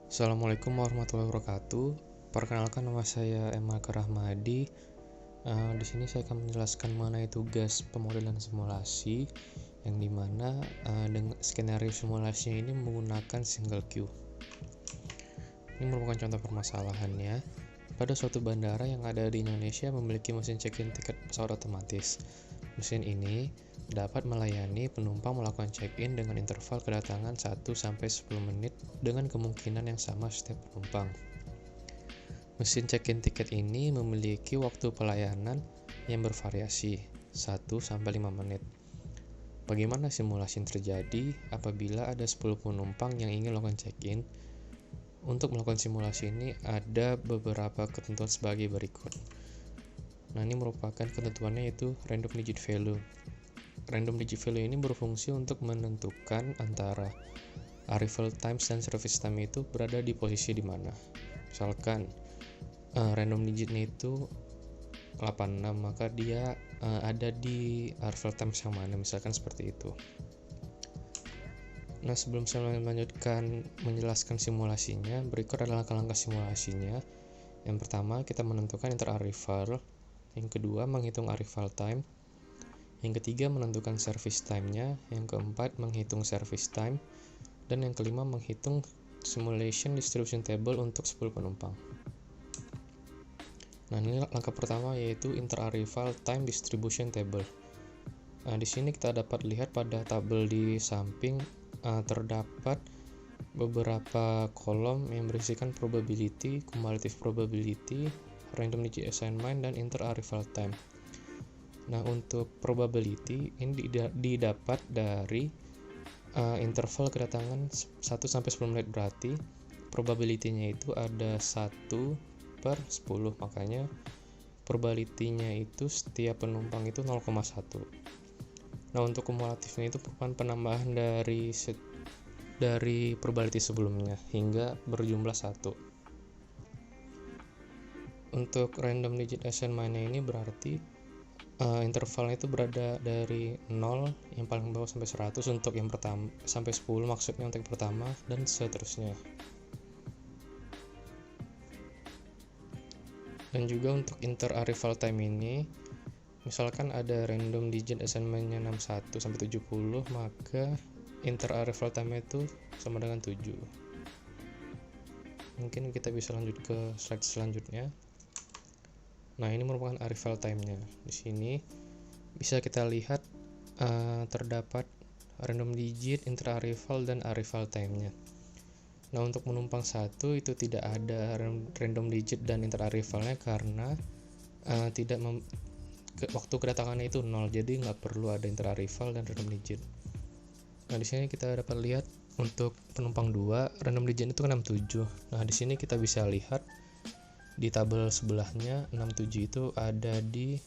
Assalamualaikum warahmatullahi wabarakatuh. Perkenalkan, nama saya Emal Rahmadi. Di sini saya akan menjelaskan mengenai tugas pemodelan simulasi, yang dimana dengan skenario simulasinya ini menggunakan single queue. Ini merupakan contoh permasalahannya. Pada suatu bandara yang ada di Indonesia memiliki mesin check-in tiket pesawat otomatis. Mesin ini dapat melayani penumpang melakukan check-in dengan interval kedatangan 1-10 menit dengan kemungkinan yang sama setiap penumpang. Mesin check-in tiket ini memiliki waktu pelayanan yang bervariasi 1-5 menit. Bagaimana simulasi yang terjadi apabila ada 10 penumpang yang ingin melakukan check-in? Untuk melakukan simulasi ini ada beberapa ketentuan sebagai berikut. Nah, ini merupakan ketentuannya, yaitu random digit value. Random digit value ini berfungsi untuk menentukan antara arrival times dan service time itu berada di posisi di mana. Misalkan random digitnya itu 86, maka dia ada di arrival times yang mana, misalkan seperti itu. Nah, sebelum saya melanjutkan menjelaskan simulasinya, berikut adalah langkah-langkah simulasinya. Yang pertama, kita menentukan inter-arrival. Yang kedua, menghitung arrival time. Yang ketiga, menentukan service time-nya. Yang keempat, menghitung service time. Dan yang kelima, menghitung simulation distribution table untuk 10 penumpang. Nah, ini langkah pertama, yaitu inter-arrival time distribution table. Nah, di sini kita dapat lihat pada tabel di samping terdapat beberapa kolom yang berisikan probability, cumulative probability, random digit assignment, dan inter-arrival time. Nah, untuk probability ini didapat dari interval kedatangan 1-10 menit, berarti probability-nya itu ada 1/10, makanya probability-nya itu setiap penumpang itu 0,1. Nah, untuk kumulatifnya itu merupakan penambahan dari probability sebelumnya hingga berjumlah 1. Untuk random digit assignment ini berarti intervalnya itu berada dari 0 yang paling bawah sampai 100 untuk yang pertama, sampai 10 maksudnya untuk yang pertama, dan seterusnya. Dan juga untuk inter-arrival time ini, misalkan ada random digit assignment-nya 61 sampai 70, maka inter-arrival time itu sama dengan 7. Mungkin kita bisa lanjut ke slide selanjutnya. Nah, ini merupakan arrival time-nya. Di sini bisa kita lihat terdapat random digit, inter-arrival, dan arrival time-nya. Nah, untuk penumpang 1 itu tidak ada random digit dan inter-arrival-nya karena waktu kedatangannya itu 0, jadi nggak perlu ada inter-arrival dan random digit. Nah, di sini kita dapat lihat untuk penumpang 2 random digit itu 67. Nah, di sini kita bisa lihat di tabel sebelahnya 67 itu ada di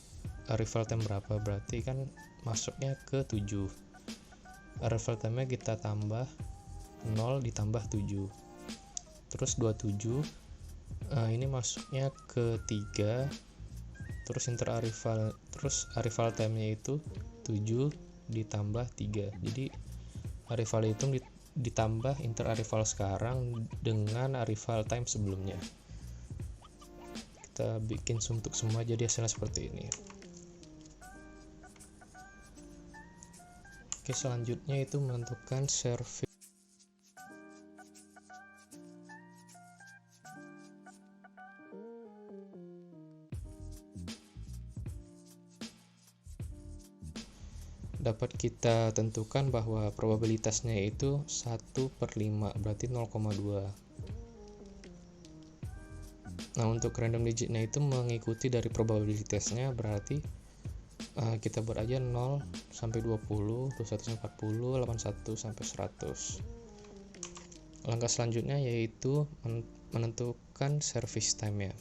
arrival time berapa, berarti kan masuknya ke 7. Arrival time-nya kita tambah 0 ditambah 7, terus 27. Ini masuknya ke 3, terus arrival time-nya itu 7 ditambah 3, jadi arrival itu ditambah inter-arrival sekarang dengan arrival time sebelumnya. Kita bikin suntuk semua jadi hasilnya seperti ini. Oke, selanjutnya itu menentukan service. Dapat kita tentukan bahwa probabilitasnya itu 1/5, berarti 0,2. Nah, untuk random digitnya itu mengikuti dari probabilitasnya, berarti kita buat aja 0 sampai 20, 21 sampai 40, 81 sampai 100. Langkah selanjutnya yaitu menentukan service time ya.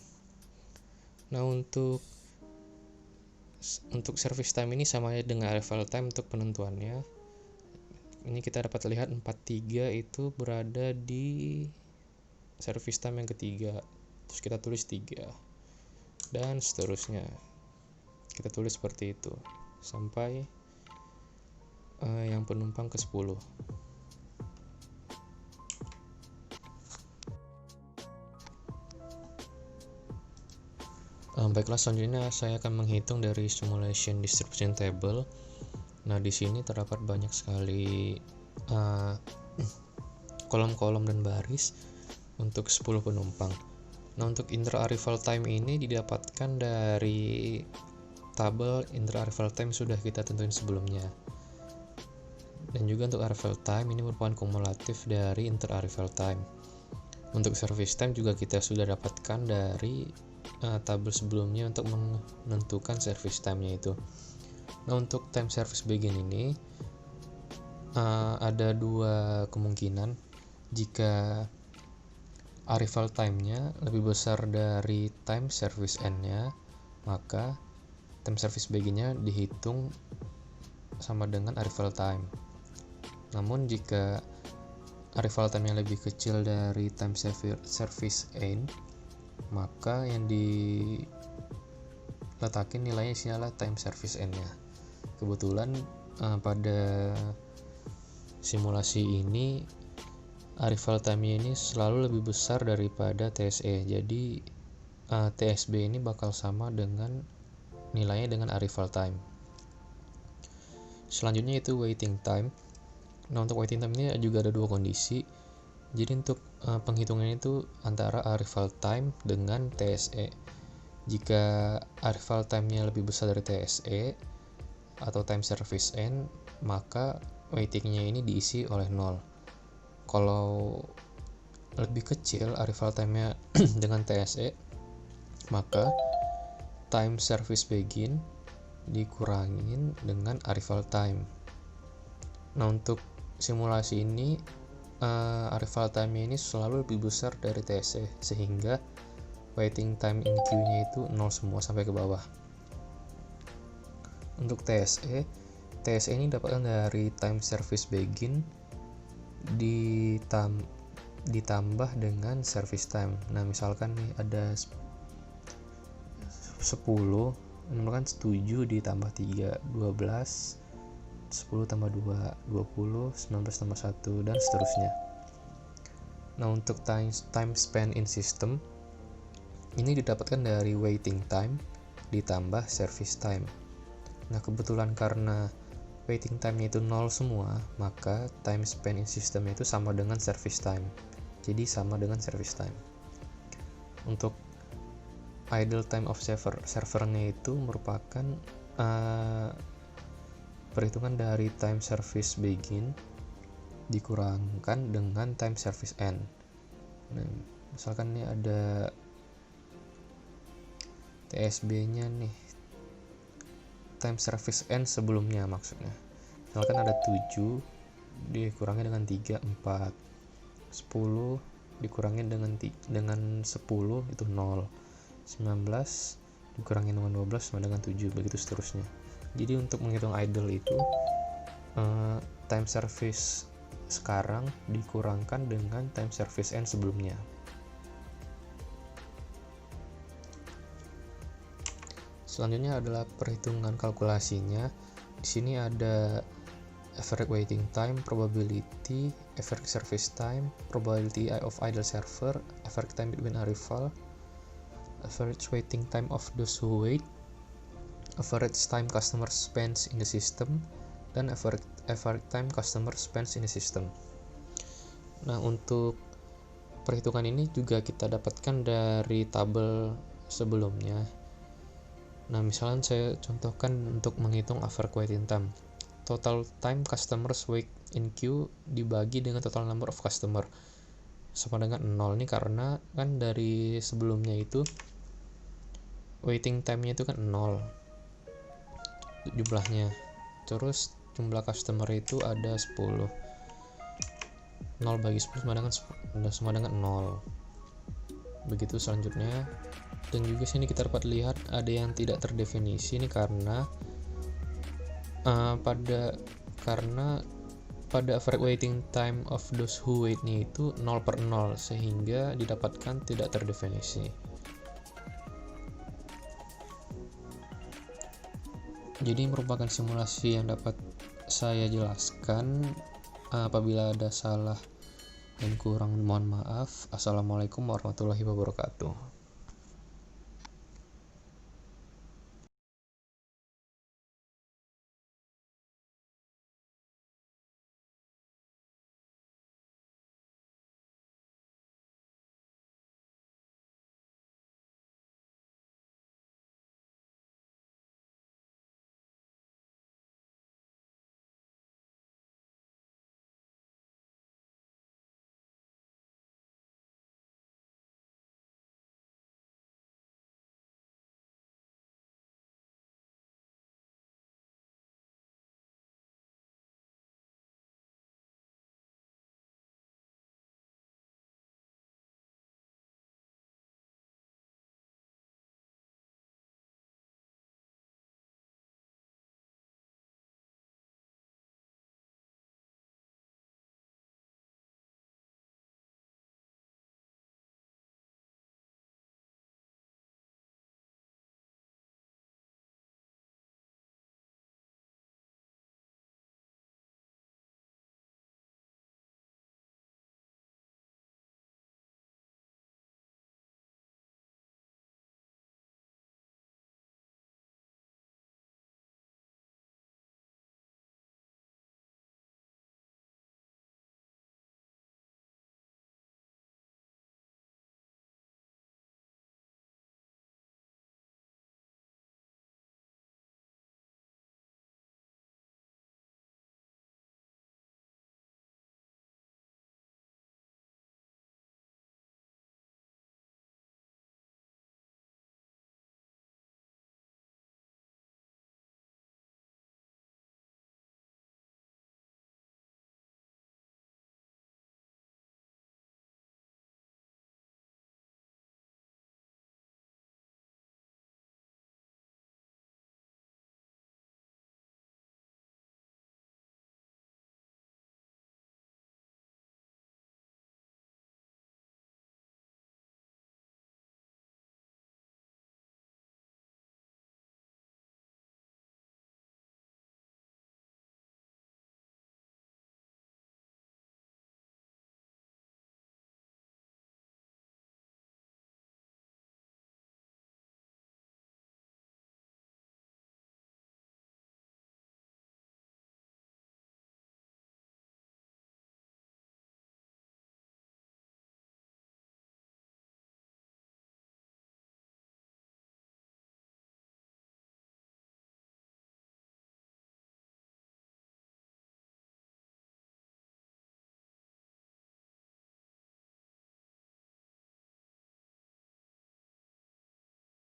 Nah, untuk service time ini sama dengan arrival time untuk penentuannya. Ini kita dapat lihat 43 itu berada di service time yang ketiga, terus kita tulis 3 dan seterusnya. Kita tulis seperti itu sampai yang penumpang ke 10. Baiklah, selanjutnya saya akan menghitung dari simulation distribution table. Nah, di sini terdapat banyak sekali kolom-kolom dan baris untuk 10 penumpang. Nah, untuk inter-arrival time ini didapatkan dari tabel inter-arrival time sudah kita tentuin sebelumnya. Dan juga untuk arrival time ini merupakan kumulatif dari inter-arrival time. Untuk service time juga kita sudah dapatkan dari tabel sebelumnya untuk menentukan service time-nya itu. Nah, untuk time service begin ini ada dua kemungkinan. Jika arrival time-nya lebih besar dari time service end-nya, maka time service begin-nya dihitung sama dengan arrival time. Namun jika arrival time-nya lebih kecil dari time service end, maka yang diletakin nilainya sini adalah time service end-nya. Kebetulan pada simulasi ini arrival time-nya ini selalu lebih besar daripada TSE. Jadi TSB ini bakal sama dengan nilainya dengan arrival time. Selanjutnya itu waiting time. Nah, untuk waiting time ini juga ada dua kondisi. Jadi untuk penghitungan itu antara arrival time dengan TSE. Jika arrival time-nya lebih besar dari TSE atau time service end, maka waiting-nya ini diisi oleh 0. Kalau lebih kecil arrival time-nya dengan TSE, maka time service begin dikurangin dengan arrival time. Nah, untuk simulasi ini arrival time ini selalu lebih besar dari TSE, sehingga waiting time in queue-nya itu 0 semua sampai ke bawah. Untuk TSE ini dapatkan dari time service begin ditambah dengan service time. Nah, misalkan nih ada 10, misalkan 7 ditambah 3, 12, 10 tambah 2, 20, 19 tambah 1, dan seterusnya. Nah, untuk time span in system ini didapatkan dari waiting time ditambah service time. Nah, kebetulan karena waiting time-nya itu 0 semua, maka time span in system itu sama dengan service time. Jadi sama dengan service time. Untuk idle time of servernya itu merupakan perhitungan dari time service begin dikurangkan dengan time service end. Nah, misalkan ini ada TSB-nya nih, time service end sebelumnya maksudnya. Misalkan ada 7 dikurangi dengan 3, 4, 10 dikurangi dengan 10 itu 0, 19 dikurangi dengan 12 sama dengan 7, begitu seterusnya. Jadi untuk menghitung idle itu time service sekarang dikurangkan dengan time service end sebelumnya. Selanjutnya adalah perhitungan kalkulasinya. Di sini ada average waiting time, probability, average service time, probability of idle server, average time between arrival, average waiting time of those who wait, average time customer spends in the system, dan average time customer spends in the system. Nah, untuk perhitungan ini juga kita dapatkan dari tabel sebelumnya. Nah, misalnya saya contohkan untuk menghitung average waiting time. Total time customers wait in queue dibagi dengan total number of customer sama dengan 0. Ini karena kan dari sebelumnya itu waiting time-nya itu kan 0 jumlahnya, terus jumlah customer itu ada 10, 0 bagi 10 sama dengan 0. Begitu selanjutnya. Dan juga sini kita dapat lihat ada yang tidak terdefinisi ini karena pada average waiting time of those who wait-nya itu 0/0, sehingga didapatkan tidak terdefinisi. Jadi merupakan simulasi yang dapat saya jelaskan. Apabila ada salah dan kurang, mohon maaf. Assalamualaikum warahmatullahi wabarakatuh.